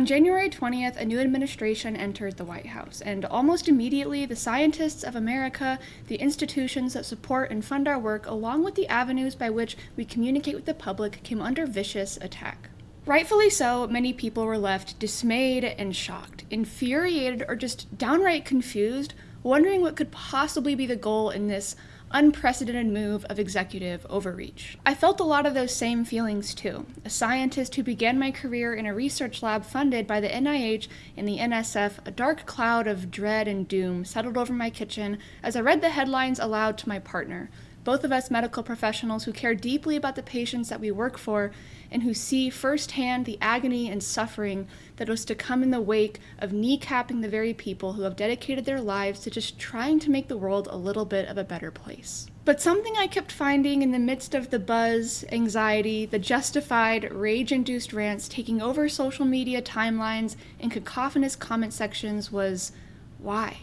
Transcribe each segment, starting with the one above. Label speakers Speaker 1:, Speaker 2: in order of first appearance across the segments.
Speaker 1: January 20th, a new administration entered the White House, and almost immediately, the scientists of America, the institutions that support and fund our work, along with the avenues by which we communicate with the public, came under vicious attack. Rightfully so, many people were left dismayed and shocked, infuriated, or just downright confused, wondering what could possibly be the goal in this unprecedented move of executive overreach. I felt a lot of those same feelings too. A scientist who began my career in a research lab funded by the NIH and the NSF, a dark cloud of dread and doom settled over my kitchen as I read the headlines aloud to my partner, both of us medical professionals who care deeply about the patients that we work for and who see firsthand the agony and suffering that was to come in the wake of kneecapping the very people who have dedicated their lives to just trying to make the world a little bit of a better place. But something I kept finding in the midst of the buzz, anxiety, the justified, rage-induced rants taking over social media timelines and cacophonous comment sections was, why?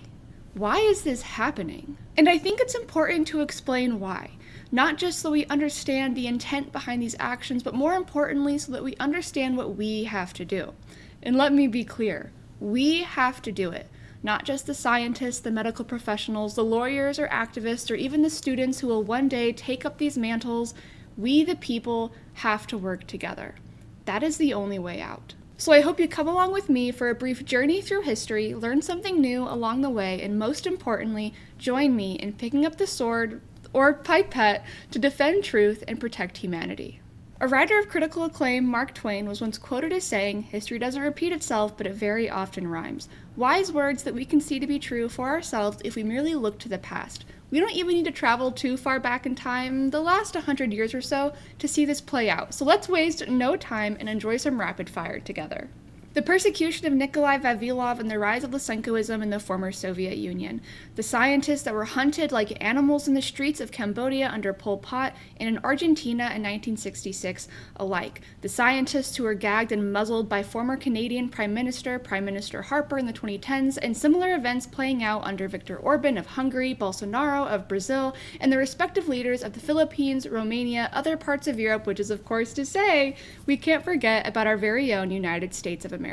Speaker 1: Why is this happening? And I think it's important to explain why. Not just so we understand the intent behind these actions, but more importantly, so that we understand what we have to do. And let me be clear, we have to do it. Not just the scientists, the medical professionals, the lawyers or activists, or even the students who will one day take up these mantles. We, the people, have to work together. That is the only way out. So I hope you come along with me for a brief journey through history, learn something new along the way, and most importantly, join me in picking up the sword or pipette to defend truth and protect humanity. A writer of critical acclaim, Mark Twain, was once quoted as saying, "History doesn't repeat itself, but it very often rhymes." Wise words that we can see to be true for ourselves if we merely look to the past. We don't even need to travel too far back in time, the last 100 years or so, to see this play out. So let's waste no time and enjoy some rapid fire together. The persecution of Nikolai Vavilov and the rise of Lysenkoism in the former Soviet Union. The scientists that were hunted like animals in the streets of Cambodia under Pol Pot and in Argentina in 1966 alike. The scientists who were gagged and muzzled by former Canadian Prime Minister Harper in the 2010s, and similar events playing out under Viktor Orban of Hungary, Bolsonaro of Brazil, and the respective leaders of the Philippines, Romania, other parts of Europe, which is of course to say, we can't forget about our very own United States of America.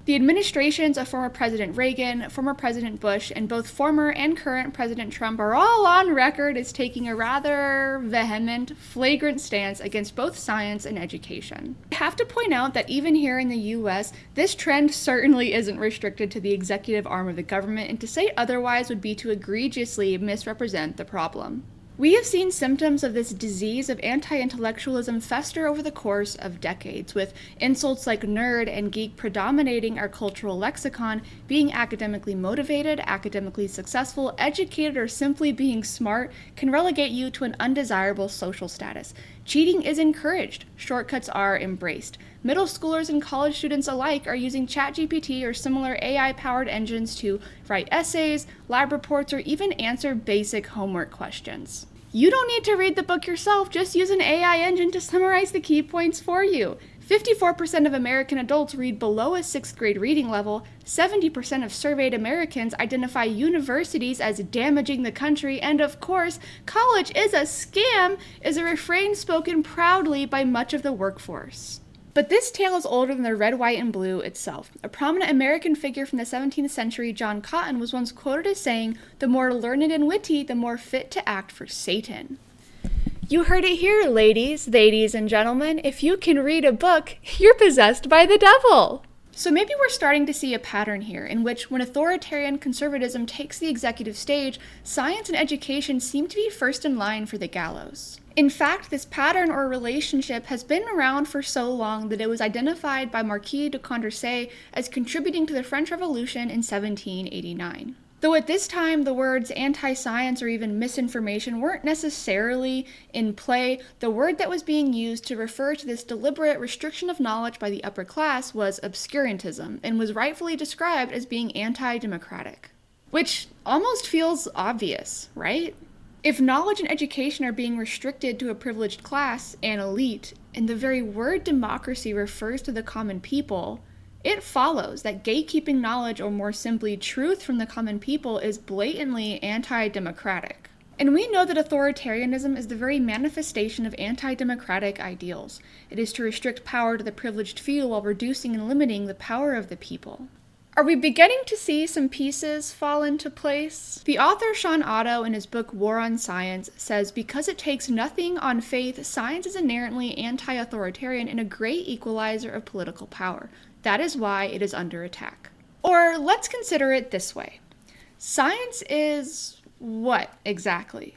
Speaker 1: The administrations of former President Reagan, former President Bush, and both former and current President Trump are all on record as taking a rather vehement, flagrant stance against both science and education. I have to point out that even here in the US, this trend certainly isn't restricted to the executive arm of the government, and to say otherwise would be to egregiously misrepresent the problem. We have seen symptoms of this disease of anti-intellectualism fester over the course of decades, with insults like nerd and geek predominating our cultural lexicon. Being academically motivated, academically successful, educated, or simply being smart can relegate you to an undesirable social status. Cheating is encouraged. Shortcuts are embraced. Middle schoolers and college students alike are using ChatGPT or similar AI-powered engines to write essays, lab reports, or even answer basic homework questions. You don't need to read the book yourself, just use an AI engine to summarize the key points for you. 54% of American adults read below a 6th grade reading level, 70% of surveyed Americans identify universities as damaging the country, and of course, college is a scam is a refrain spoken proudly by much of the workforce. But this tale is older than the red, white, and blue itself. A prominent American figure from the 17th century, John Cotton, was once quoted as saying, "The more learned and witty, the more fit to act for Satan." You heard it here, ladies and gentlemen. If you can read a book, you're possessed by the devil. So maybe we're starting to see a pattern here in which when authoritarian conservatism takes the executive stage, science and education seem to be first in line for the gallows. In fact, this pattern or relationship has been around for so long that it was identified by Marquis de Condorcet as contributing to the French Revolution in 1789. Though at this time the words anti-science or even misinformation weren't necessarily in play, the word that was being used to refer to this deliberate restriction of knowledge by the upper class was obscurantism, and was rightfully described as being anti-democratic. Which almost feels obvious, right? If knowledge and education are being restricted to a privileged class, an elite, and the very word democracy refers to the common people, it follows that gatekeeping knowledge, or more simply truth from the common people, is blatantly anti-democratic. And we know that authoritarianism is the very manifestation of anti-democratic ideals. It is to restrict power to the privileged few while reducing and limiting the power of the people. Are we beginning to see some pieces fall into place? The author Sean Otto, in his book War on Science, says because it takes nothing on faith, science is inherently anti-authoritarian and a great equalizer of political power. That is why it is under attack. Or let's consider it this way. Science is what exactly?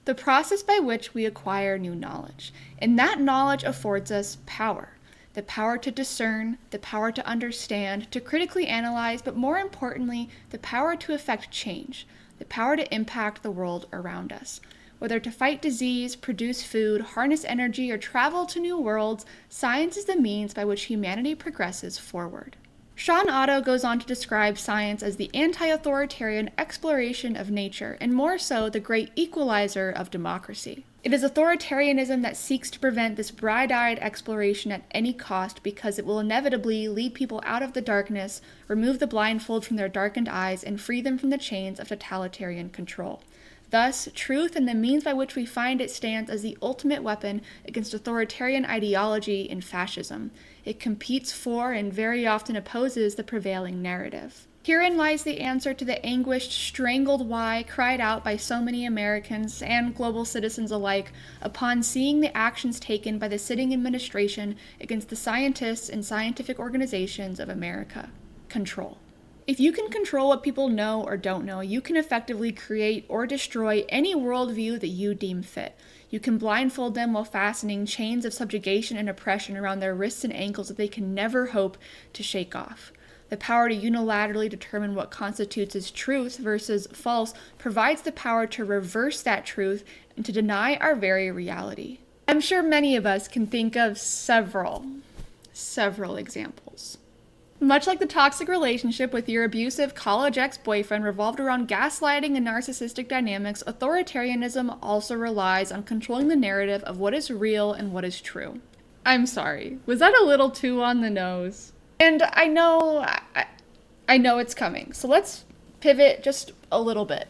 Speaker 1: The process by which we acquire new knowledge, and that knowledge affords us power. The power to discern, the power to understand, to critically analyze, but more importantly, the power to effect change, the power to impact the world around us. Whether to fight disease, produce food, harness energy, or travel to new worlds, science is the means by which humanity progresses forward. Sean Otto goes on to describe science as the anti-authoritarian exploration of nature, and more so, the great equalizer of democracy. It is authoritarianism that seeks to prevent this bright-eyed exploration at any cost because it will inevitably lead people out of the darkness, remove the blindfold from their darkened eyes, and free them from the chains of totalitarian control. Thus, truth and the means by which we find it stands as the ultimate weapon against authoritarian ideology and fascism. It competes for and very often opposes the prevailing narrative. Herein lies the answer to the anguished, strangled why cried out by so many Americans and global citizens alike upon seeing the actions taken by the sitting administration against the scientists and scientific organizations of America. Control. If you can control what people know or don't know, you can effectively create or destroy any worldview that you deem fit. You can blindfold them while fastening chains of subjugation and oppression around their wrists and ankles that they can never hope to shake off. The power to unilaterally determine what constitutes as truth versus false provides the power to reverse that truth and to deny our very reality. I'm sure many of us can think of several examples. Much like the toxic relationship with your abusive college ex-boyfriend revolved around gaslighting and narcissistic dynamics, authoritarianism also relies on controlling the narrative of what is real and what is true. I'm sorry, was that a little too on the nose? And I know it's coming, so let's pivot just a little bit.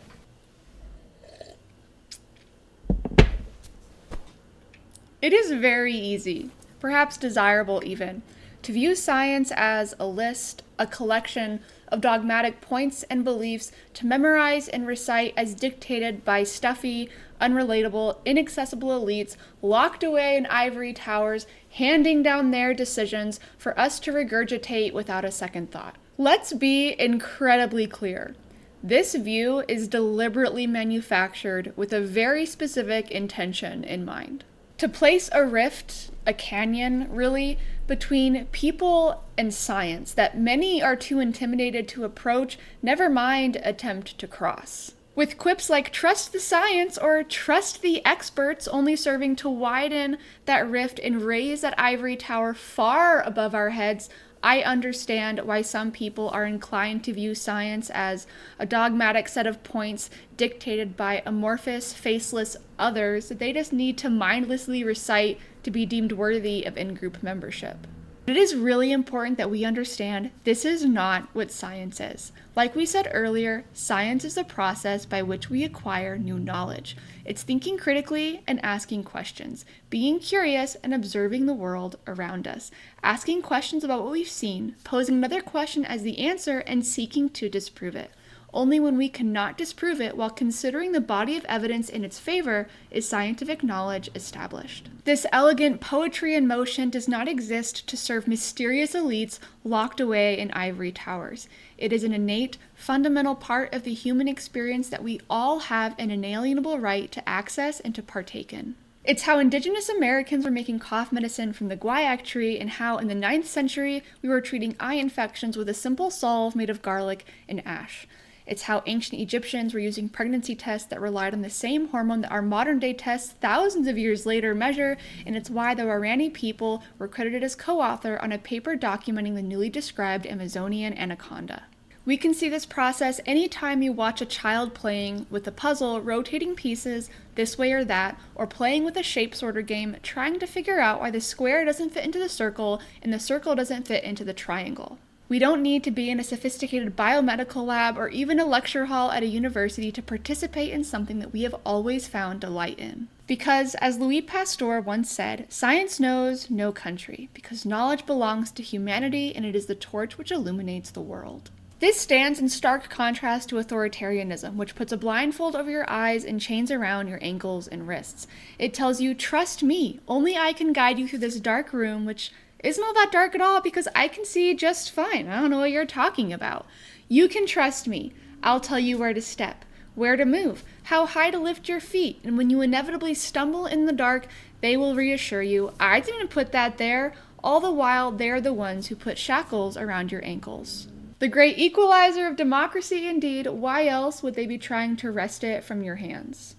Speaker 1: It is very easy, perhaps desirable even, to view science as a list, a collection of dogmatic points and beliefs to memorize and recite as dictated by stuffy, unrelatable, inaccessible elites locked away in ivory towers, handing down their decisions for us to regurgitate without a second thought. Let's be incredibly clear. This view is deliberately manufactured with a very specific intention in mind. To place a rift, a canyon, really, between people and science that many are too intimidated to approach, never mind attempt to cross. With quips like trust the science or trust the experts only serving to widen that rift and raise that ivory tower far above our heads, I understand why some people are inclined to view science as a dogmatic set of points dictated by amorphous, faceless others that they just need to mindlessly recite to be deemed worthy of in-group membership. It is really important that we understand this is not what science is. Like we said earlier, science is the process by which we acquire new knowledge. It's thinking critically and asking questions, being curious and observing the world around us, asking questions about what we've seen, posing another question as the answer, and seeking to disprove it. Only when we cannot disprove it while considering the body of evidence in its favor is scientific knowledge established. This elegant poetry in motion does not exist to serve mysterious elites locked away in ivory towers. It is an innate, fundamental part of the human experience that we all have an inalienable right to access and to partake in. It's how indigenous Americans were making cough medicine from the guaiac tree, and how in the 9th century we were treating eye infections with a simple salve made of garlic and ash. It's how ancient Egyptians were using pregnancy tests that relied on the same hormone that our modern-day tests thousands of years later measure, and it's why the Warani people were credited as co-author on a paper documenting the newly described Amazonian anaconda. We can see this process anytime you watch a child playing with a puzzle, rotating pieces this way or that, or playing with a shape sorter game, trying to figure out why the square doesn't fit into the circle and the circle doesn't fit into the triangle. We don't need to be in a sophisticated biomedical lab or even a lecture hall at a university to participate in something that we have always found delight in. Because, as Louis Pasteur once said, science knows no country, because knowledge belongs to humanity and it is the torch which illuminates the world. This stands in stark contrast to authoritarianism, which puts a blindfold over your eyes and chains around your ankles and wrists. It tells you, trust me, only I can guide you through this dark room, which isn't all that dark at all because I can see just fine. I don't know what you're talking about. You can trust me. I'll tell you where to step, where to move, how high to lift your feet, and when you inevitably stumble in the dark, they will reassure you, I didn't put that there, all the while they're the ones who put shackles around your ankles. The great equalizer of democracy indeed, why else would they be trying to wrest it from your hands?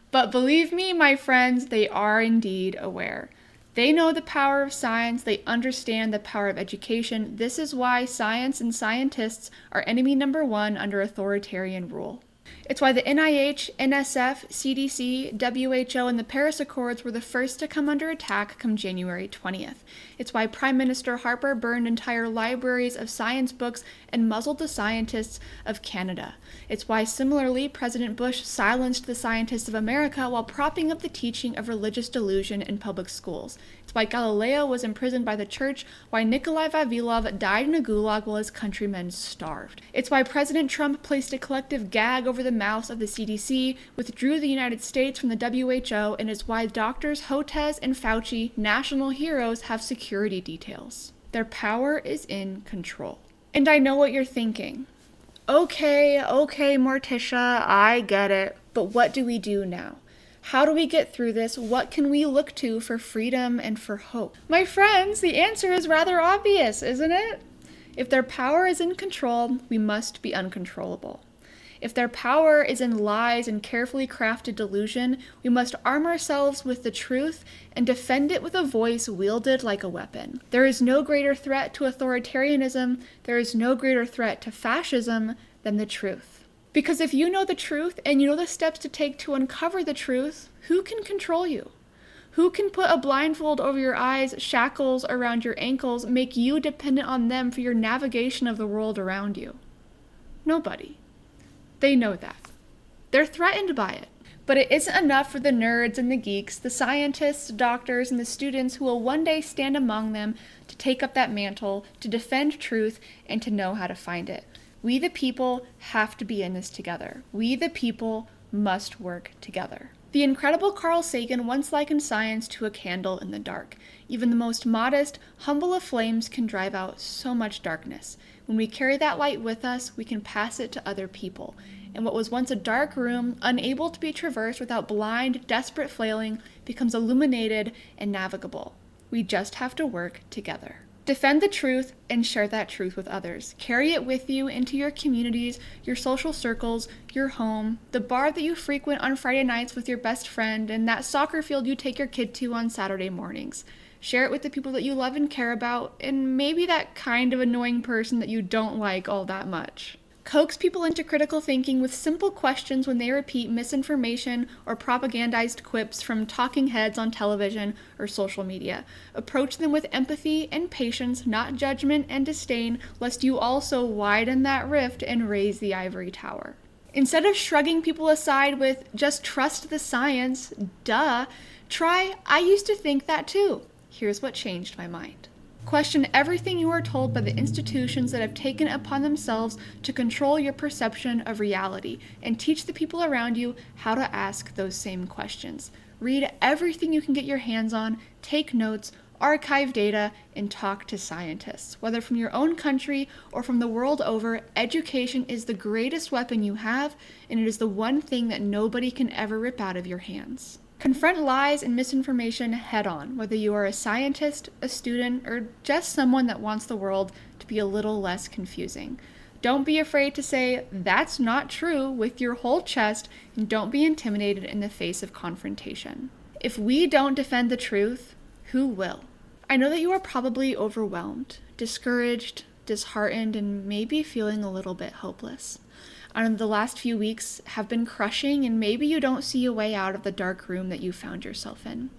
Speaker 1: But believe me, my friends, they are indeed aware. They know the power of science, they understand the power of education. This is why science and scientists are enemy number one under authoritarian rule. It's why the NIH, NSF, CDC, WHO, and the Paris Accords were the first to come under attack come January 20th. It's why Prime Minister Harper burned entire libraries of science books and muzzled the scientists of Canada. It's why, similarly, President Bush silenced the scientists of America while propping up the teaching of religious delusion in public schools. It's why Galileo was imprisoned by the church, why Nikolai Vavilov died in a gulag while his countrymen starved. It's why President Trump placed a collective gag over the mouths of the CDC, withdrew the United States from the WHO, and is why doctors Hotez and Fauci, national heroes, have security details. Their power is in control. And I know what you're thinking. Okay, Morticia, I get it, but what do we do now? How do we get through this? What can we look to for freedom and for hope? My friends, the answer is rather obvious, isn't it? If their power is in control, we must be uncontrollable. If their power is in lies and carefully crafted delusion, we must arm ourselves with the truth and defend it with a voice wielded like a weapon. There is no greater threat to authoritarianism, there is no greater threat to fascism than the truth. Because if you know the truth and you know the steps to take to uncover the truth, who can control you? Who can put a blindfold over your eyes, shackles around your ankles, make you dependent on them for your navigation of the world around you? Nobody. They know that. They're threatened by it. But it isn't enough for the nerds and the geeks, the scientists, doctors, and the students who will one day stand among them to take up that mantle, to defend truth, and to know how to find it. We the people have to be in this together. We the people must work together. The incredible Carl Sagan once likened science to a candle in the dark. Even the most modest, humble of flames can drive out so much darkness. When we carry that light with us, we can pass it to other people. And what was once a dark room, unable to be traversed without blind, desperate flailing, becomes illuminated and navigable. We just have to work together. Defend the truth and share that truth with others. Carry it with you into your communities, your social circles, your home, the bar that you frequent on Friday nights with your best friend, and that soccer field you take your kid to on Saturday mornings. Share it with the people that you love and care about, and maybe that kind of annoying person that you don't like all that much. Coax people into critical thinking with simple questions when they repeat misinformation or propagandized quips from talking heads on television or social media. Approach them with empathy and patience, not judgment and disdain, lest you also widen that rift and raise the ivory tower. Instead of shrugging people aside with, just trust the science, duh, try, I used to think that too. Here's what changed my mind. Question everything you are told by the institutions that have taken it upon themselves to control your perception of reality, and teach the people around you how to ask those same questions. Read everything you can get your hands on, take notes, archive data, and talk to scientists. Whether from your own country or from the world over, education is the greatest weapon you have, and it is the one thing that nobody can ever rip out of your hands. Confront lies and misinformation head on, whether you are a scientist, a student, or just someone that wants the world to be a little less confusing. Don't be afraid to say, that's not true, with your whole chest, and don't be intimidated in the face of confrontation. If we don't defend the truth, who will? I know that you are probably overwhelmed, discouraged, disheartened, and maybe feeling a little bit hopeless. And the last few weeks have been crushing, and maybe you don't see a way out of the dark room that you found yourself in.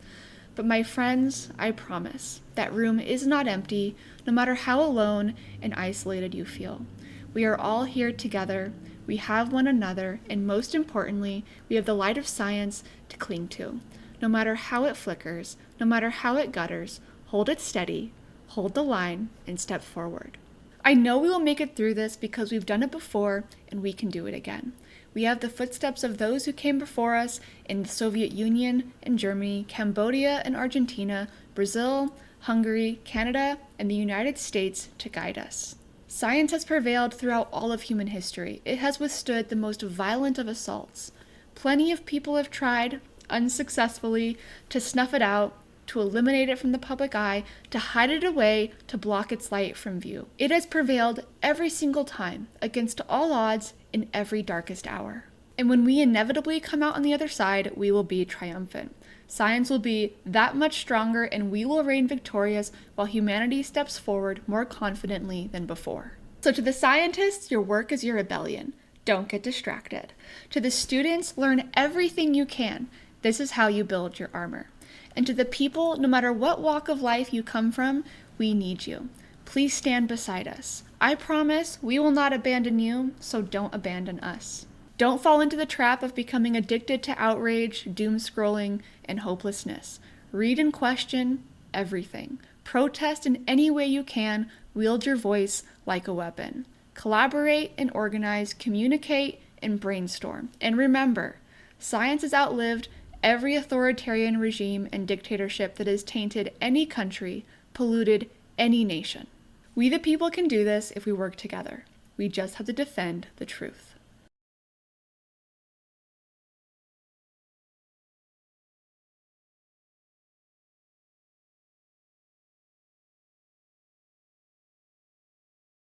Speaker 1: But my friends, I promise, that room is not empty, no matter how alone and isolated you feel. We are all here together, we have one another, and most importantly, we have the light of science to cling to. No matter how it flickers, no matter how it gutters, hold it steady, hold the line, and step forward. I know we will make it through this because we've done it before and we can do it again. We have the footsteps of those who came before us in the Soviet Union and Germany, Cambodia and Argentina, Brazil, Hungary, Canada, and the United States to guide us. Science has prevailed throughout all of human history. It has withstood the most violent of assaults. Plenty of people have tried, unsuccessfully, to snuff it out, to eliminate it from the public eye, to hide it away, to block its light from view. It has prevailed every single time, against all odds, in every darkest hour. And when we inevitably come out on the other side, we will be triumphant. Science will be that much stronger, and we will reign victorious while humanity steps forward more confidently than before. So to the scientists, your work is your rebellion. Don't get distracted. To the students, learn everything you can. This is how you build your armor. And to the people, no matter what walk of life you come from, we need you. Please stand beside us. I promise we will not abandon you, so don't abandon us. Don't fall into the trap of becoming addicted to outrage, doom scrolling, and hopelessness. Read and question everything. Protest in any way you can. Wield your voice like a weapon. Collaborate and organize, communicate and brainstorm. And remember, science has outlived every authoritarian regime and dictatorship that has tainted any country, polluted any nation. We the people can do this if we work together. We just have to defend the truth.